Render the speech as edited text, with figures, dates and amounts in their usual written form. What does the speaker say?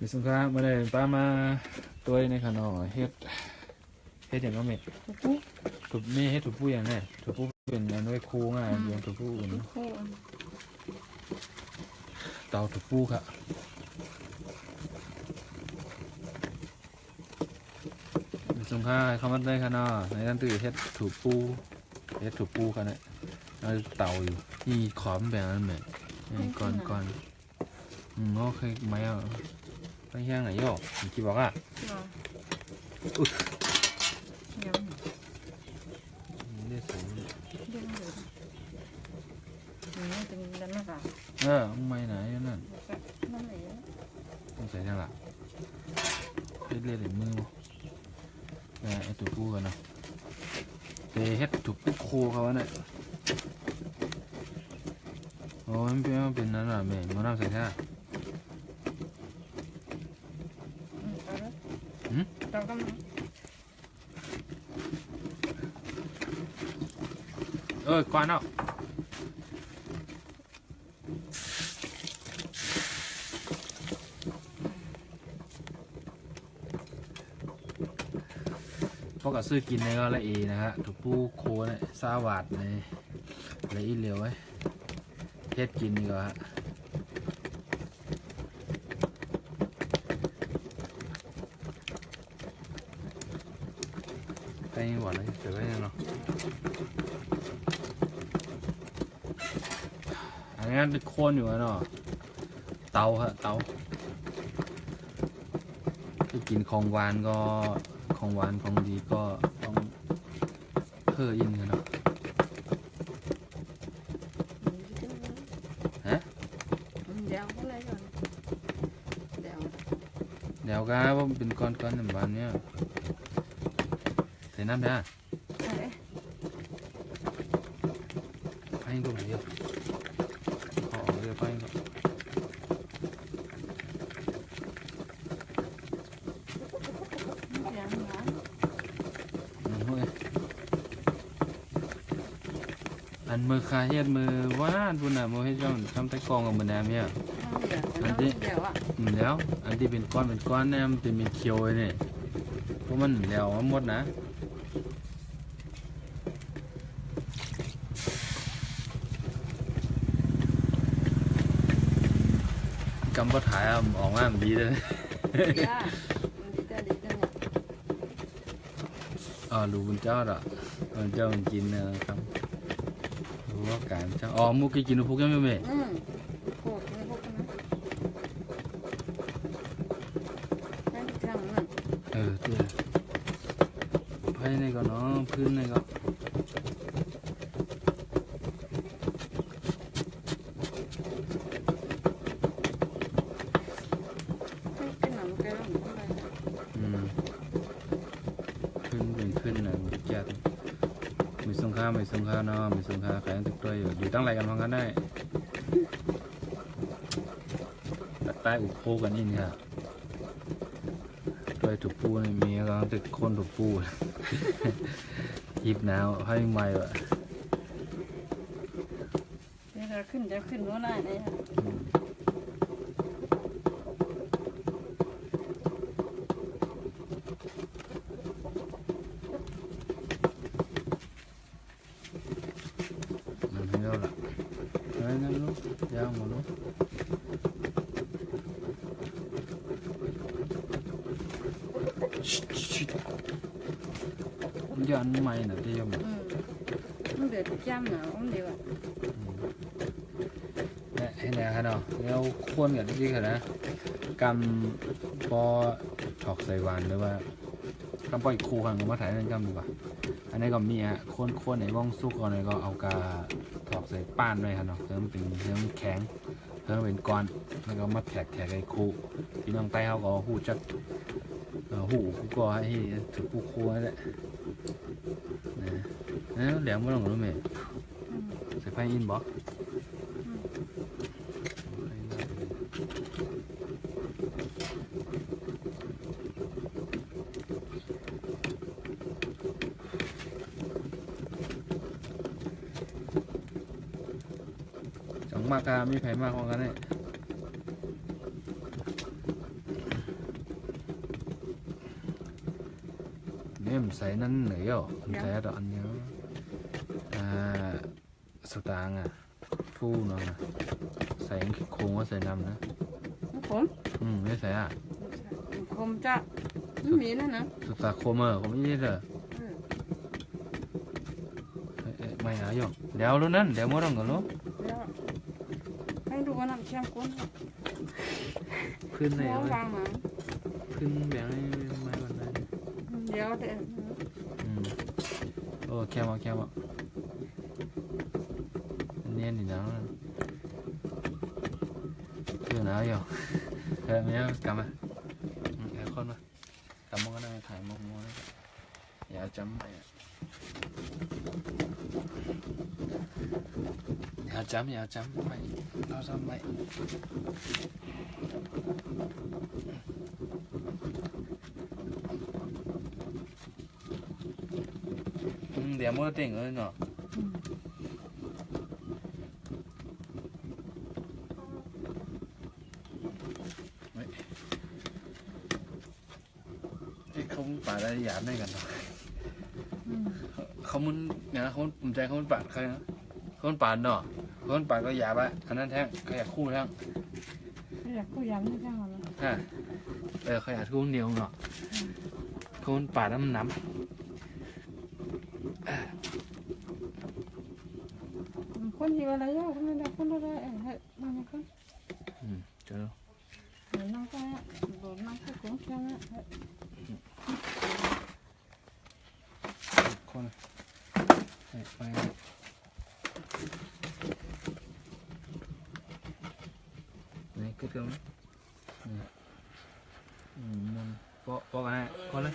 มีสงครามมาเลยป้ามาตัวในขนมเฮ็ดอย่างก็เม็ดถูกไม่เฮ็ดถูกผู้อย่างนี้ถูกผู้เป็นอันด้วยคูง่ายอย่างถูกผู้อื่นเตาถูกผู้ค่ะมีสงครามเขามาได้ขนมในนั้นตื่นเฮ็ดถูกผู้ค่ะเนี่ยเตาอยู่ที่ขอมแบบนั้นเหมือนก่อนโอเคไหมอ่ะไปย่างไหนย่อกี่บอกอ่ะได้สูงไม่ไหนนั่นต้องใส่ยังล่ะเฮ็ดเรียดมือไอ้ตัวกู้กันเนาะเฮ็ดถูกปุ๊กโคเขาเนี่ยโอ้มันเป็นนั่นแหละแม่มันน่าใส่ท่ากวนเอาพวกกับซื้อกินในก็ละเอนะฮะถูกปูโคเนี่ยซาหวาดในละอีเหลียวไว้เฮ็ดกินดีกว่าฮะไปหวานเลยเดี๋ยวไว้เนาะอันนี้เป็นโคนอยู่เนาะเตาฮะเตาที่กินของหวานก็ของหวานของดีก็ต้องเพิ่มอินกันเนาะฮะเดี๋ยวก็ว่าเป็นก้อนๆหนึ่งวันเนี้ยใส่น้ำได้ไปก็เดียวขอเดี๋ยวไปก็อันมือคาเฮ็ดมือว่านพุ่นน่ะมือให้เจ้าทำไต้กองกับมือแหนมเนี่ยอันที่แล้วอันที่เป็นก้อนเนี่ยมันจะมีเขียวไอ้นี่เพราะมันแล้วหมดนะกำก็ถ่ายออกมาดีเลยรู้คุณเจ้าหรอคุณเจ้ามันกินนะครับรู้ว่าการเจ้ามุกกินพวกยังไม่เม่ตัวไพ่ในก็เนาะพื้นในก็ขึ้นนะจัดมีสงครามเนาะมีสงครามขายตึกตัวอยู่ตั้งไรกันพังกันได้ใต้อุโคกันนี่เนี่ยตัวถูกปูนี่มีกำลังตึกคนถูกปูหิบหนาวให้ใหม่วะจะขึ้นว่าไรเนี่ยนั่นลูกยาวหมดลูกยันไม่นะที่ยังมันเดือดจ้ำหนาวมันเดียวเนี่ยให้แน่ฮะเนาะแล้วควรกันที่ขนาดกำปอถอกใส่หวานหรือว่ากำปออีกคู่กันก็มาถ่ายนั่นกำดีกว่าอันนี้ก็มีฮะควรในว่องสู้ก่อนเลยก็เอากาถอกใส่ป้านด้วยครับเนาะเพิ่มเป็นเพิ่มแข็งเพิ่มเป็นก้อนแล้วก็มาแท็กไอ้คู่พี่น้องใต้เขาก็หูจัดหูก็ให้ถือผู้คู่นั่นแหละนะแหลมไม่ต้องรู้ไหมใส่ไฟอินบอกมากมีไผ่มากของกันเนี่ย emใส่นั่นเหนื่อยอ่ะอันใส่ดอกอันเนี้ยสตางค์อ่ะฟูเนาะใส่โค้งว่าใส่น้ำนะ ผม ไม่ใส่อ่ะ คมจะไม่มีนั่นนะ สตาร์โคเมอร์ผมไม่ได้เลยไม่หาอยู่เดี๋ยวรู้นั่นเดี๋ยวมั่วต้องกันรู้ แล้วให้ดูว่าน้ำเชื่อมก้น ขึ้นไหน หัว วะ วางมา ขึ้นแบบไม่วันนั้น เดี๋ยวเดี๋ยว โอ้แค่ว่าเนียนดีนะคือหนาวอยู่ไม่เอากำมาแค่คนมากำมองก็ได้ถ่ายมองอย่าจำไปอย่าจำไปเราจำไปเดี๋ยวมั่วเต่งเลยเนาะเขาป่าได้หยาบได้กันเนาะเขามันเนี่ยเขาผมใจเขามันป่าใครนะเขามันป่าเนาะเขามันป่าก็หยาบอ่ะอันนั้นแท่งเขาอยากคู่แท่ง อยากกูย้ำนี่จังเลย เขาอยากคู่เหนียวเนาะเขามันป่าน้ำน้ำ คนอยู่อะไรเยอะคนนั้นคนอะไรเฮ้ยมันคน เจอ เหมือนน้องก็โดนน้องก็คุ้มจังอ่ะ คนไปนี่ขึ้นกันไหมมันปอกอะไรคนเลย